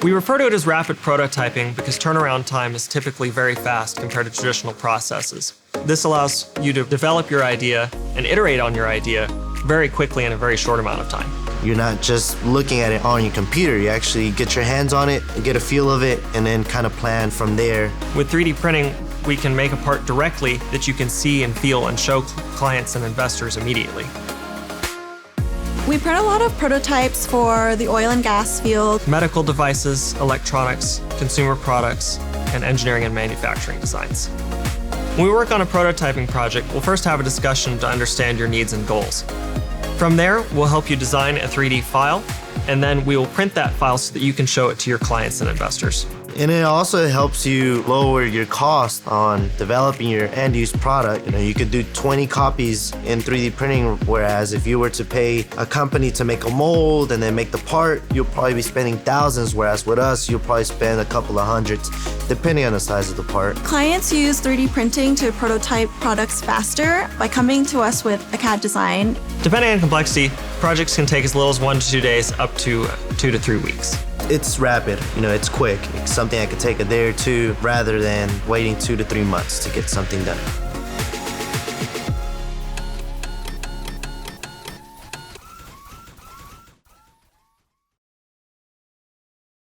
We refer to it as rapid prototyping because turnaround time is typically very fast compared to traditional processes. This allows you to develop your idea and iterate on your idea very quickly in a very short amount of time. You're not just looking at it on your computer, you actually get your hands on it, get a feel of it, and then kind of plan from there. With 3D printing, we can make a part directly that you can see and feel and show clients and investors immediately. We print a lot of prototypes for the oil and gas field. Medical devices, electronics, consumer products, and engineering and manufacturing designs. When we work on a prototyping project, we'll first have a discussion to understand your needs and goals. From there, we'll help you design a 3D file, and then we will print that file so that you can show it to your clients and investors. And it also helps you lower your cost on developing your end-use product. You could do 20 copies in 3D printing, whereas if you were to pay a company to make a mold and then make the part, you'll probably be spending thousands, whereas with us, you'll probably spend a couple of hundreds, depending on the size of the part. Clients use 3D printing to prototype products faster by coming to us with a CAD design. Depending on complexity, projects can take as little as 1 to 2 days up to 2 to 3 weeks. It's rapid, it's quick. It's something that could take a day or two rather than waiting 2 to 3 months to get something done.